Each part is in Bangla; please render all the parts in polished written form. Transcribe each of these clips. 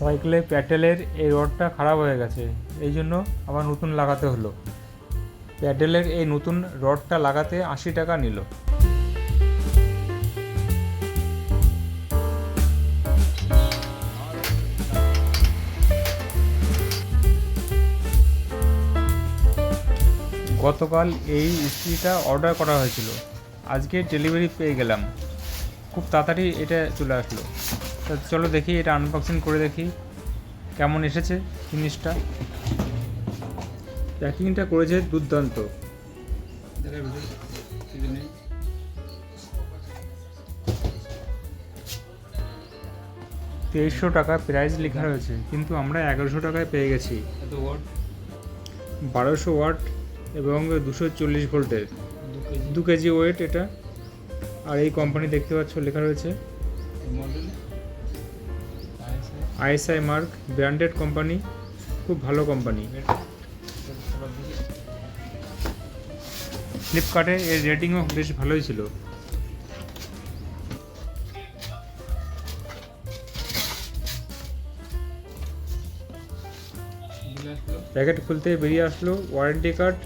সাইকেলের প্যাডেলের এই রডটা খারাপ হয়ে গেছে, এই জন্য আবার নতুন লাগাতে হলো। প্যাডেলের এই নতুন রডটা লাগাতে 80 টাকা নিল। গতকাল এই ইস্ত্রিটা অর্ডার করা হয়েছিল, আজকে ডেলিভারি পেয়ে গেলাম, খুব তাড়াতাড়ি এটা চলে আসলো। তা চলো দেখি এটা আনবক্সিং করে দেখি কেমন এসেছে জিনিসটা। প্যাকিংটা করেছে দুর্দান্ত। 2300 টাকা প্রাইস লেখা রয়েছে, কিন্তু আমরা 1100 টাকায় পেয়ে গেছি। 1200 ওয়াট এবং 240 ভোল্টের 2 কেজি ওয়েট এটা। আর এই কোম্পানি দেখতে পাচ্ছ লেখা রয়েছে ISI মার্ক, ব্র্যান্ডেড কোম্পানি, খুব ভালো কোম্পানি। ফ্লিপকার্টে এর রেটিংও বেশ ভালোই ছিল। প্যাকেট খুলতে বেরিয়ে আসলো ওয়ারেন্টি কার্ড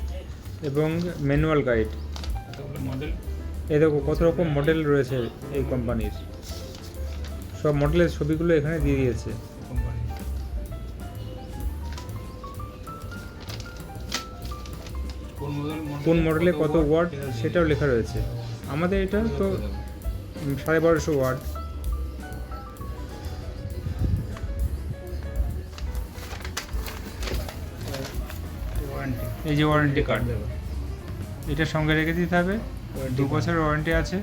এবং ম্যানুয়াল গাইড। এই দেখো কত রকম মডেল রয়েছে এই কোম্পানির, সব মডেলের ছবিগুলো এখানে দিয়ে দিয়েছে। কোন মডেলে কত ওয়াট সেটাও লেখা রয়েছে। আমাদের এটা তো 1250 ওয়াট। এই যে ওয়ারেন্টি কার্ড, এটার সঙ্গে রেখে দিতে হবে। 2 বছরের ওয়ারেন্টি আছে।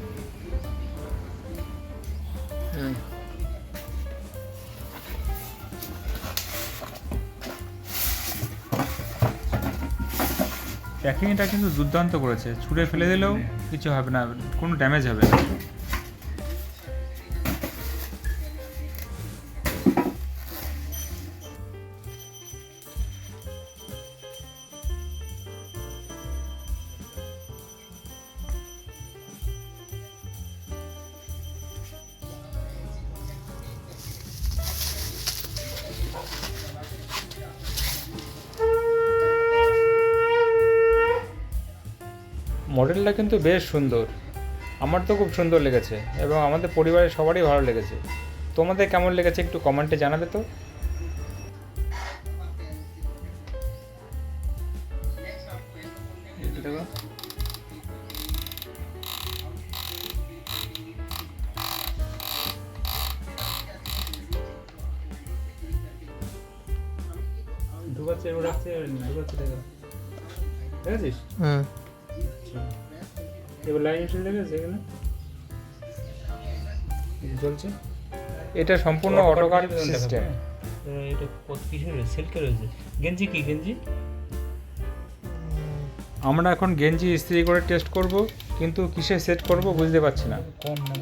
প্যাকিংটা কিন্তু দুর্দান্ত করেছে, ছুঁড়ে ফেলে দিলেও কিছু হবে না, কোনো ড্যামেজ হবে না। মডেলটা কিন্তু বেশ সুন্দর, আমার তো খুব সুন্দর লেগেছে এবং আমাদের পরিবারের সবারই ভালো লেগেছে। তোমাদের কেমন লেগেছে একটু কমেন্টে জানাবে তো। এবার লাইন এসে লেগেছে এখানে চলছে। এটা সম্পূর্ণ অটোকাট সিস্টেম। এটা কত কিসের সিল্কের রয়েছে? গেঞ্জি কি গেঞ্জি? আমরা এখন গেঞ্জি ইস্ত্রি করে টেস্ট করব, কিন্তু কিসে সেট করব বুঝতে পারছি না। কম না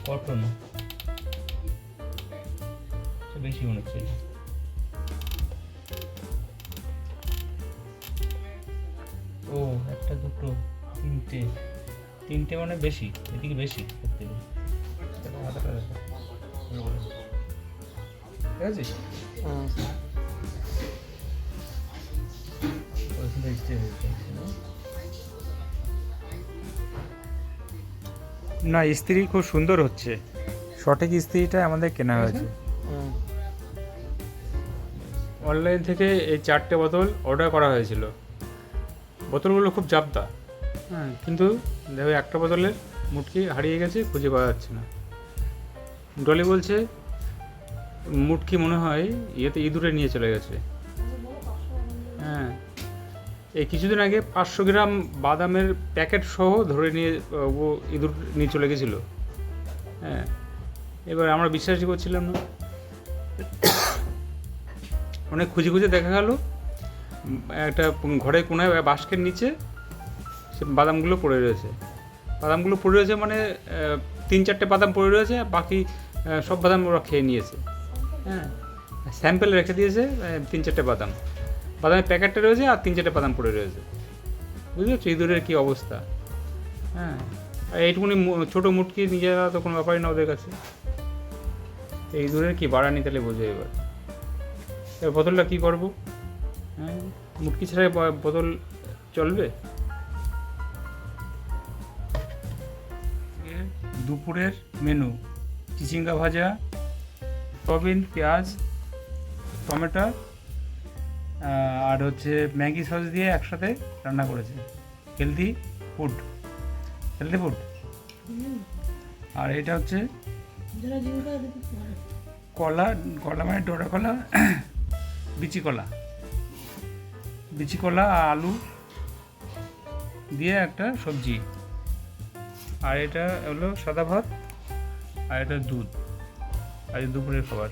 কটন বেশি মনে হচ্ছে। ও একটা দুটো তিনটে মানে বেশি, এদিকে বেশি করতে হবে। না, ইস্ত্রি খুব সুন্দর হচ্ছে, সঠিক ইস্ত্রিটা আমাদের কেনা হয়েছে। অনলাইন থেকে এই 4টে বোতল অর্ডার করা হয়েছিল। বোতলগুলো খুব জাবদা, কিন্তু দেখো একটা বোতলের মুটকি হারিয়ে গেছে, খুঁজে পাওয়া যাচ্ছে না। ডলি বলছে মুটকি মনে হয় ইয়েতে ইঁদুরে নিয়ে চলে গেছে। হ্যাঁ, এই কিছুদিন আগে 500 গ্রাম বাদামের প্যাকেট সহ ধরে নিয়ে ও ইঁদুর নিয়ে চলে গেছিলো। হ্যাঁ, এবার আমরা বিশ্বাসই করছিলাম না। অনেক খুঁজে খুঁজে দেখা গেল একটা ঘরের কোনায় বাস্কের নিচে সে বাদামগুলো পড়ে রয়েছে। মানে 3-4টে বাদাম পড়ে রয়েছে, বাকি সব বাদাম ওরা খেয়ে নিয়েছে। হ্যাঁ, স্যাম্পেল রেখে দিয়েছে 3-4টে বাদামের প্যাকেটটা রয়েছে আর 3-4টে বাদাম পড়ে রয়েছে। বুঝতে পারছো ইঁদুরের কী অবস্থা। হ্যাঁ, আর এইটুকুনি ছোটো মুটকি নিয়ে যাওয়া তো কোনো ব্যাপারই না ওদের কাছে। এই দূরের কি বাড়া নি তাহলে বোঝো এবার বোতলটা কী করবো? হ্যাঁ, মুটকি ছাড়াই বোতল চলবে? দুপুরের মেনু: চিচিঙ্গা ভাজা, সয়াবিন, পেঁয়াজ, টমেটো আর হচ্ছে ম্যাগি সস দিয়ে একসাথে রান্না করেছে। Healthy food. আর এটা হচ্ছে কলা মানে ডোরা কলা, বিচি কলা আর আলু দিয়ে একটা সবজি। আর এটা হলো সাদা ভাত, আর এটা দুধ। আর দুপুরের খাবার।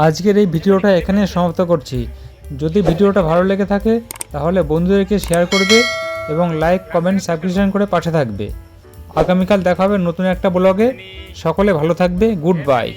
আজকের এই ভিডিওটা এখানে সমাপ্ত করছি। যদি ভিডিওটা ভালো লেগে থাকে তাহলে বন্ধুদেরকে শেয়ার করবে এবং লাইক, কমেন্ট, সাবস্ক্রিপশন করে পাশে থাকবে। আগামীকাল দেখা হবে নতুন একটা ব্লগে। সকলে ভালো থাকবে। Good bye.